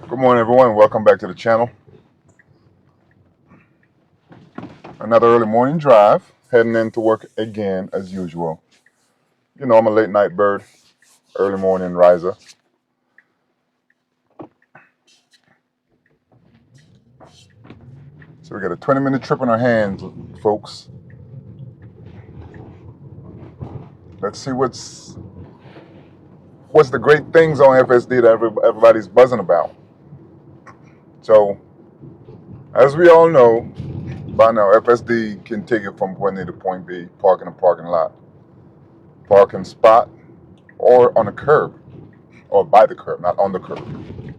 Good morning, everyone. Welcome back to the channel. Another early morning drive, heading into work again as usual. You know, I'm a late night bird, early morning riser. So we got a 20-minute trip on our hands, folks. Let's see what's the great things on FSD that everybody's buzzing about. So, as we all know, by now, FSD can take you from point A to point B, park in a parking lot, parking spot, or on a curb, or by the curb, not on the curb. It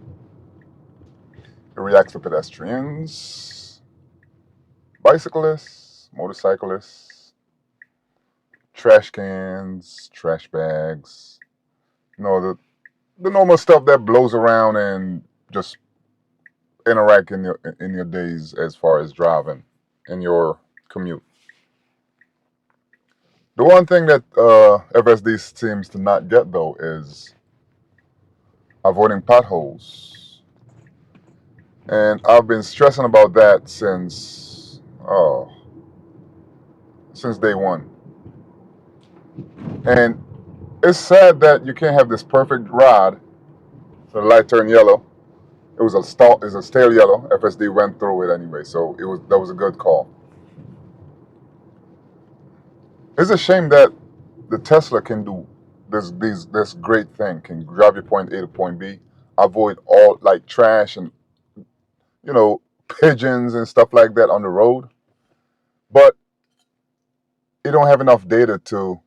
reacts to pedestrians, bicyclists, motorcyclists, trash cans, trash bags, the normal stuff that blows around and just interact in your days as far as driving in your commute. The one thing that FSD seems to not get though is avoiding potholes, and I've been stressing about that since day one. And it's sad that you can't have this perfect ride. So the light turned yellow. It's a stale yellow. FSD went through it anyway, so that was a good call. It's a shame that the Tesla can do this great thing, can drive you point A to point B, avoid all like trash and you know pigeons and stuff like that on the road, but you don't have enough data to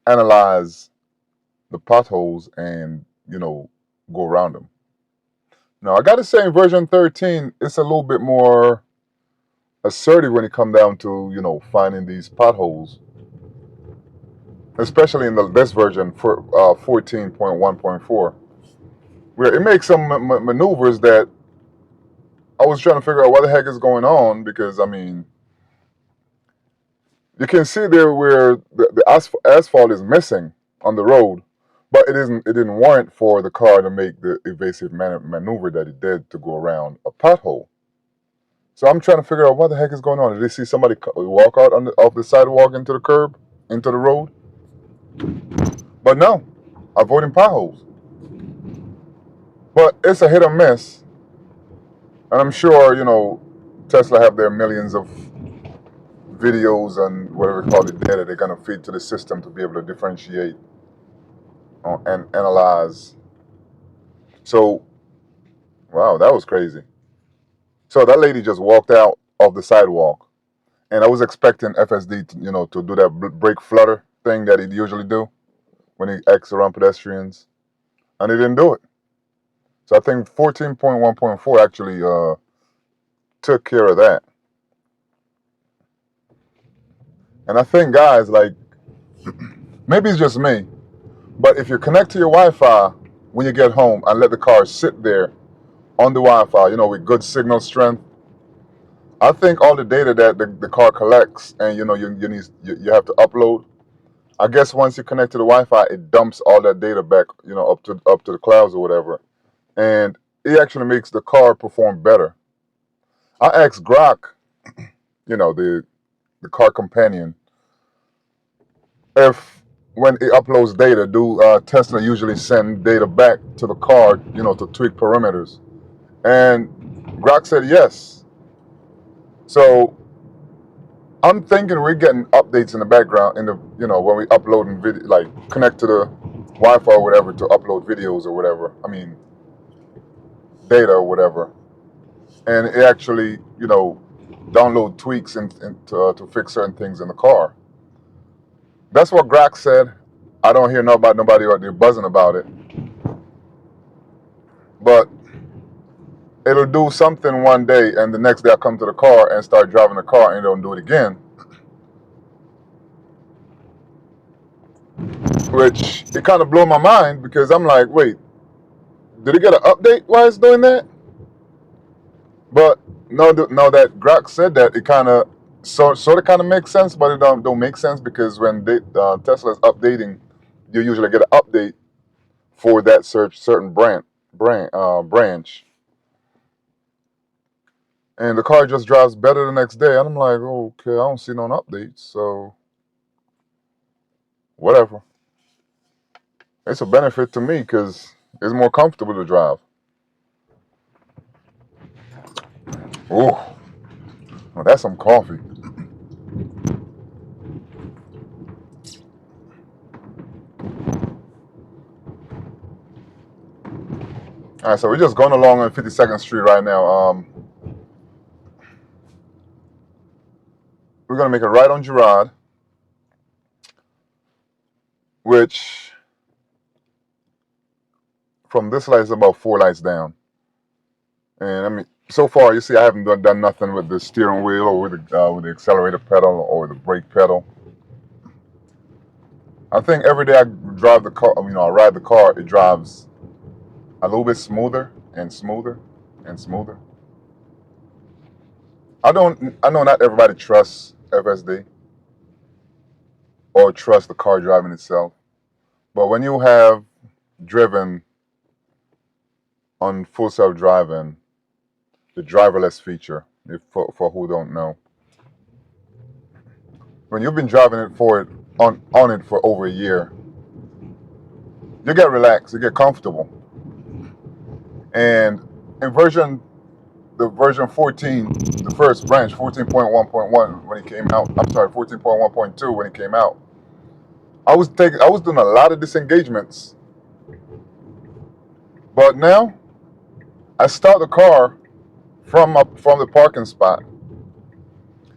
analyze the potholes and go around them. Now I gotta say, in version 13, it's a little bit more assertive when it comes down to finding these potholes, especially in this version for 14.1.4, where it makes some maneuvers that I was trying to figure out what the heck is going on, because I mean you can see there where the asphalt is missing on the road, but it didn't warrant for the car to make the evasive maneuver that it did to go around a pothole. So I'm trying to figure out what the heck is going on. Did they see somebody walk out off the sidewalk into the curb, into the road? But no, avoiding potholes. But it's a hit or miss, and I'm sure Tesla have their millions of videos and whatever you call it data they're gonna feed to the system to be able to differentiate and analyze. So, wow, that was crazy. So that lady just walked out of the sidewalk, and I was expecting FSD to do that brake flutter thing that it usually do when he acts around pedestrians, and he didn't do it. So I think 14.1.4 actually took care of that. And I think, guys, like, maybe it's just me, but if you connect to your Wi-Fi when you get home and let the car sit there on the Wi-Fi, with good signal strength, I think all the data that the car collects and you have to upload. I guess once you connect to the Wi-Fi, it dumps all that data back, up to the clouds or whatever, and it actually makes the car perform better. I asked Grok, the car companion, if when it uploads data, do Tesla usually send data back to the car, to tweak parameters? And Grok said yes. So I'm thinking we're getting updates in the background when we upload and video, like connect to the Wi-Fi or whatever to upload videos or whatever. I mean, data or whatever, and it actually download tweaks and to fix certain things in the car. That's what Grok said. I don't hear nobody out there buzzing about it, but it'll do something one day, and the next day I come to the car and start driving the car, and it don't do it again. Which it kind of blew my mind, because I'm like, wait, did it get an update while it's doing that? But no, that Grok said that, it kind of sort of kind of makes sense, but it don't make sense, because when Tesla is updating, you usually get an update for that certain branch. And the car just drives better the next day. And I'm like, okay, I don't see no updates, so whatever. It's a benefit to me because it's more comfortable to drive. Oh, well, that's some coffee. All right, so we're just going along on 52nd Street right now. We're gonna make a right on Girard, which from this light is about 4 lights down. And I mean, so far you see, I haven't done nothing with the steering wheel or with the accelerator pedal or the brake pedal. I think every day I drive the car, I ride the car, it drives a little bit smoother and smoother and smoother. I know not everybody trusts FSD or trusts the car driving itself, but when you have driven on full self driving, the driverless feature, for who don't know, when you've been driving it on it for over a year, you get relaxed, you get comfortable, and in the version 14, the first branch, 14.1.1, when it came out, I'm sorry, 14.1.2 when it came out, I was doing a lot of disengagements, but now I start the car from the parking spot,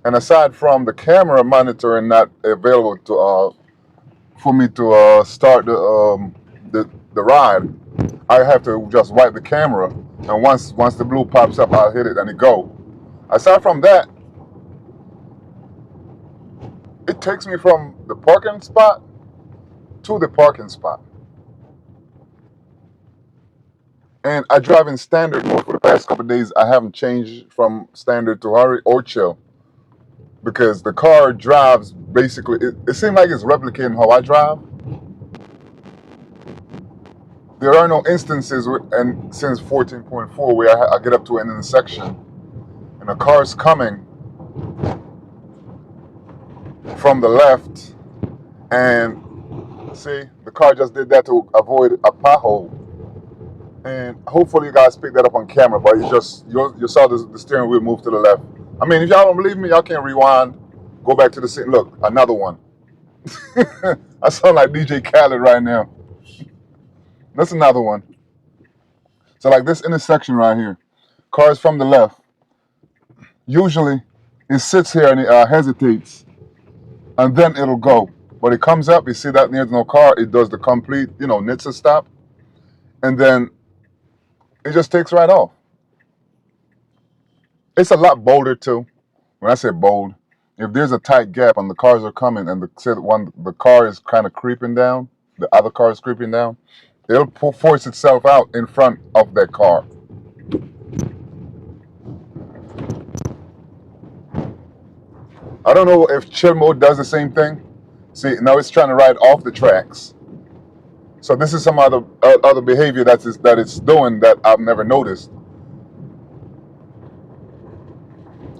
and aside from the camera monitoring not available to for me to start the ride, I have to just wipe the camera, and once the blue pops up, I'll hit it and it go. Aside from that, it takes me from the parking spot to the parking spot. And I drive in standard mode for the past couple of days. I haven't changed from standard to hurry or chill because the car drives basically, it seems like it's replicating how I drive. There are no instances and since 14.4 where I get up to an intersection and a car is coming from the left, and see, the car just did that to avoid a pothole. And hopefully you guys picked that up on camera, but you saw the steering wheel move to the left. I mean, if y'all don't believe me, y'all can rewind, go back to the scene. Look, another one. I sound like DJ Khaled right now. That's another one. So like this intersection right here, cars from the left. Usually, it sits here and it hesitates, and then it'll go. But it comes up, you see that there's no car, it does the complete, NHTSA stop, and then it just takes right off. It's a lot bolder too. When I say bold, if there's a tight gap and the cars are coming and the car is kind of creeping down, the other car is creeping down, it'll force itself out in front of that car. I don't know if chill mode does the same thing. See, now it's trying to ride off the tracks. So this is some other behavior that it's doing that I've never noticed.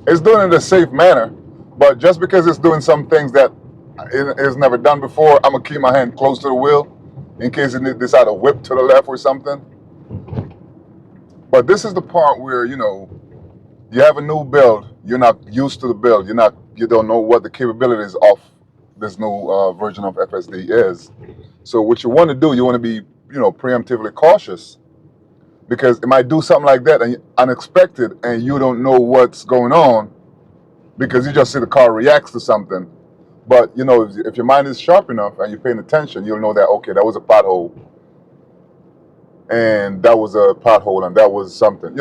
It's doing it in a safe manner, but just because it's doing some things that it has never done before, I'm gonna keep my hand close to the wheel in case it decide to whip to the left or something. But this is the part where you have a new build, you're not used to the build, you don't know what the capabilities of this new version of FSD is. So what you want to do, you want to be preemptively cautious, because it might do something like that and unexpected, and you don't know what's going on because you just see the car reacts to something. But if your mind is sharp enough and you're paying attention, you'll know that okay, that was a pothole, and that was a pothole, and that was something,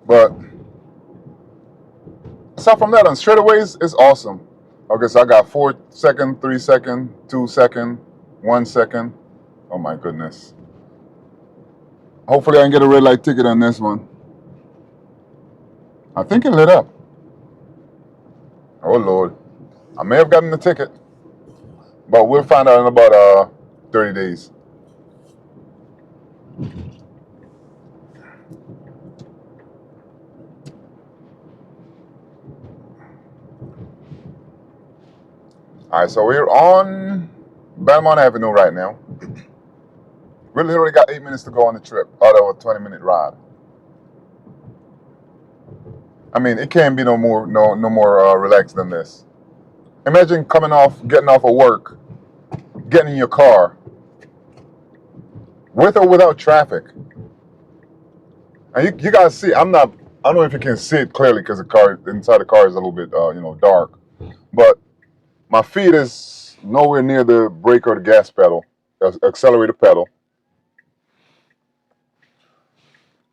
But aside from that, on straightaways, it's awesome. Okay, so I got 4 second, 3 second, 2 second, 1 second. Oh my goodness. Hopefully I can get a red light ticket on this one. I think it lit up. Oh Lord. I may have gotten the ticket, but we'll find out in about 30 days. All right, so we're on Belmont Avenue right now. We literally got 8 minutes to go on the trip out of a 20-minute ride. I mean, it can't be no more relaxed than this. Imagine getting off of work, getting in your car, with or without traffic. And you guys see, I don't know if you can see it clearly because inside the car is a little bit, dark. But my feet is nowhere near the brake or the gas pedal, accelerator pedal.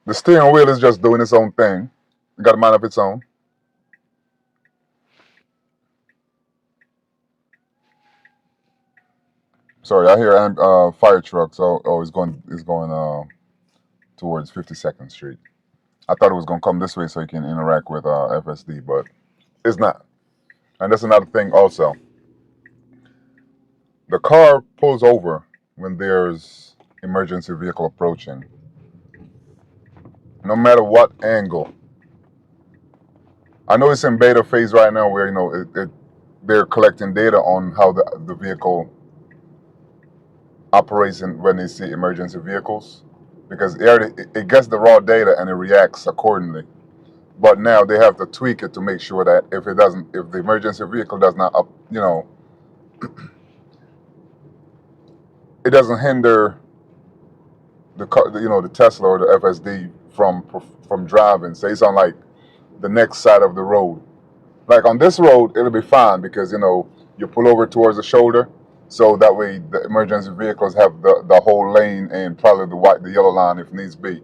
The steering wheel is just doing its own thing. It got a mind of its own. Sorry, I hear fire trucks. Oh, it's going towards 52nd Street. I thought it was going to come this way so you can interact with FSD, but it's not. And that's another thing also. The car pulls over when there's emergency vehicle approaching. No matter what angle. I know it's in beta phase right now where, they're collecting data on how the vehicle operates when they see emergency vehicles. Because it gets the raw data and it reacts accordingly. But now they have to tweak it to make sure that if the emergency vehicle does not it doesn't hinder the car, the Tesla or the FSD from driving. Say it's on like the next side of the road. Like on this road, it'll be fine because you pull over towards the shoulder, so that way the emergency vehicles have the whole lane and probably the yellow line if needs be.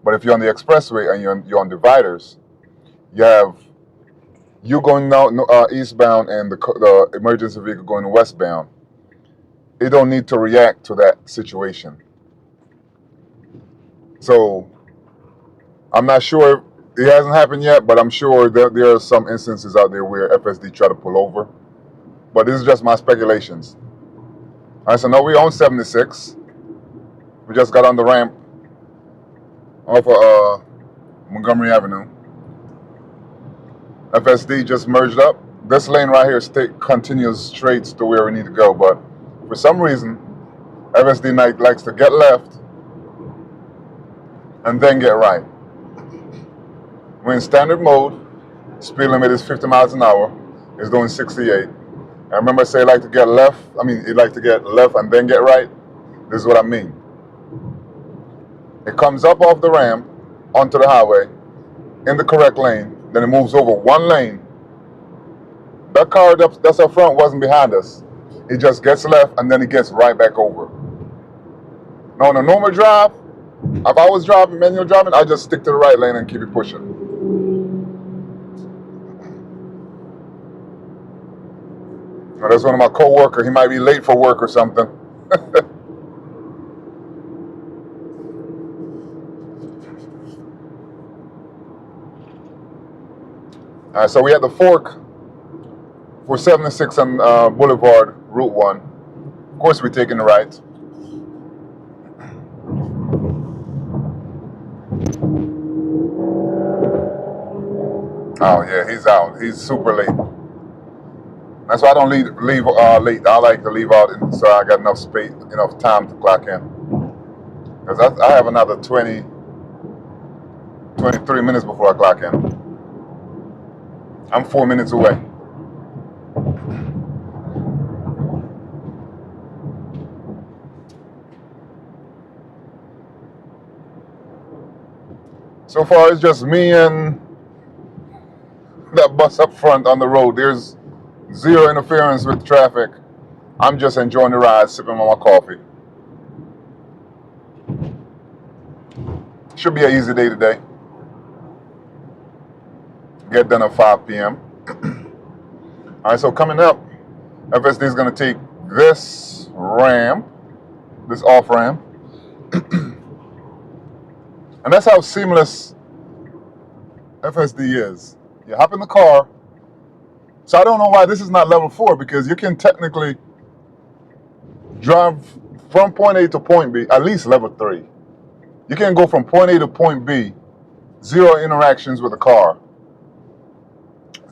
But if you're on the expressway and you're on dividers, you going now eastbound and the emergency vehicle going westbound. It don't need to react to that situation. So I'm not sure. It hasn't happened yet, but I'm sure that there are some instances out there where FSD try to pull over. But this is just my speculations. All right, so now we're on 76. We just got on the ramp off of Montgomery Avenue. FSD just merged up. This lane right here continues straight to where we need to go, but for some reason, FSD likes to get left and then get right. We're in standard mode. Speed limit is 50 miles an hour. It's doing 68. And remember I say it like to get left? It like to get left and then get right? This is what I mean. It comes up off the ramp onto the highway in the correct lane. Then it moves over one lane. That car that's up front wasn't behind us. It just gets left and then it gets right back over. Now on a normal drive, if I was manual driving, I just stick to the right lane and keep it pushing. Now, that's one of my co-workers. He might be late for work or something. All right, so we at the fork for 76 on Boulevard, Route 1. Of course, we're taking the right. Oh yeah, he's out. He's super late. That's why I don't leave late. I like to leave out so I got enough space, enough time to clock in. Because I have another 23 minutes before I clock in. I'm 4 minutes away. So far, it's just me and that bus up front on the road. There's zero interference with traffic. I'm just enjoying the ride, sipping on my coffee. Should be an easy day today. Get done at 5 p.m. All right, so coming up, FSD is going to take this ramp, this off ramp. And that's how seamless FSD is. You hop in the car. So I don't know why this is not level 4, because you can technically drive from point A to point B, at least level 3. You can go from point A to point B, zero interactions with the car,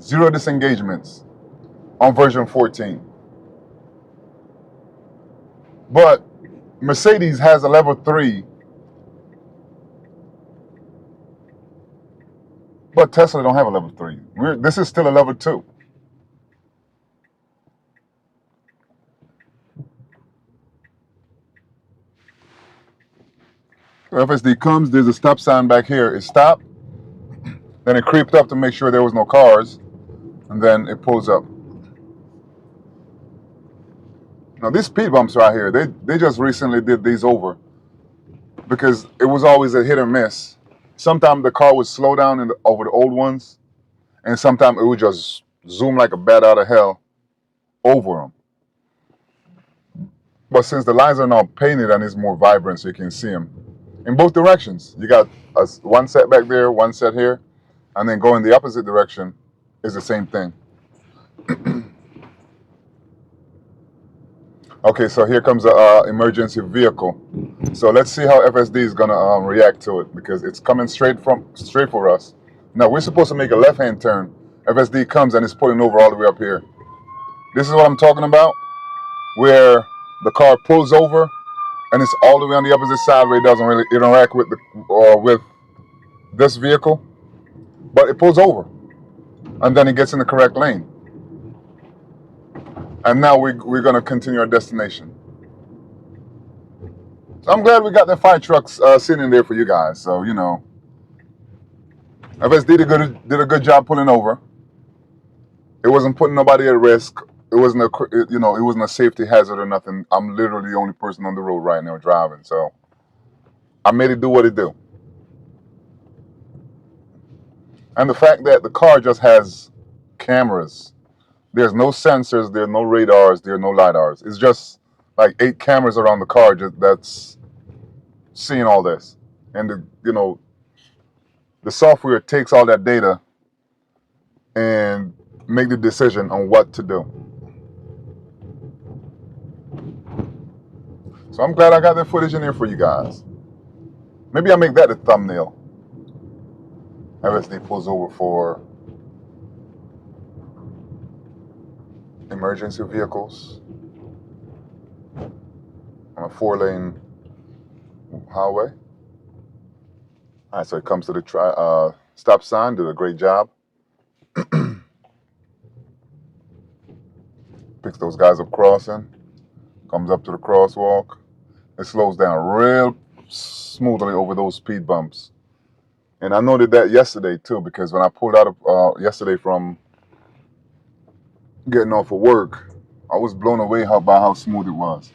0 disengagements on version 14. But Mercedes has a level 3, but Tesla don't have a level 3. This is still a level 2. FSD comes, there's a stop sign back here. It stopped, then it creeped up to make sure there was no cars, and then it pulls up. Now these speed bumps right here, they just recently did these over because it was always a hit or miss. Sometimes the car would slow down over the old ones, and sometimes it would just zoom like a bat out of hell over them. But since the lines are now painted and it's more vibrant, so you can see them in both directions. You got one set back there, one set here, and then going the opposite direction is the same thing. Okay, so here comes a emergency vehicle. So let's see how FSD is gonna react to it because it's coming straight for us. Now we're supposed to make a left-hand turn. FSD comes and it's pulling over all the way up here. This is what I'm talking about, where the car pulls over and it's all the way on the opposite side where it doesn't really interact with with this vehicle, but it pulls over and then it gets in the correct lane. And now we're gonna continue our destination. So I'm glad we got the fire trucks sitting there for you guys. So you know, FSD did a good job pulling over. It wasn't putting nobody at risk. It wasn't it wasn't a safety hazard or nothing. I'm literally the only person on the road right now driving, so I made it do what it do. And the fact that the car just has cameras, there's no sensors, there's no radars, there's no lidars. It's just like 8 cameras around the car that's seeing all this, and the software takes all that data and make the decision on what to do. So I'm glad I got that footage in here for you guys. Maybe I'll make that the thumbnail. FSD pulls over for emergency vehicles on a 4-lane highway. All right, so it comes to the stop sign, did a great job. Picks those guys up crossing, comes up to the crosswalk. It slows down real smoothly over those speed bumps. And I noted that yesterday too, because when I pulled out yesterday from getting off of work, I was blown away by how smooth it was.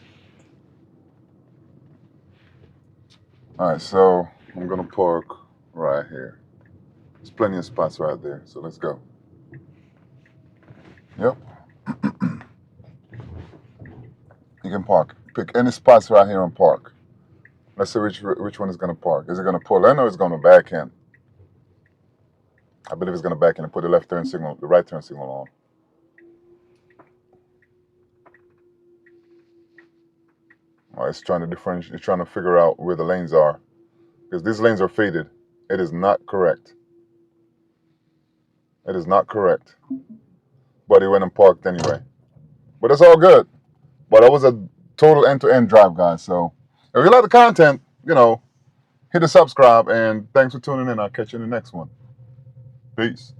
All right, so I'm gonna park right here. There's plenty of spots right there, so let's go. Yep. You can park. Pick any spots right here and park. Let's see which one is gonna park. Is it gonna pull in or is it gonna back in? I believe it's gonna back in and put the right turn signal on. All right, it's trying to differentiate. It's trying to figure out where the lanes are, because these lanes are faded. It is not correct. It is not correct. But it went and parked anyway. But it's all good. But that was a total end-to-end drive, guys. So if you like the content, hit the subscribe, and thanks for tuning in. I'll catch you in the next one. Peace.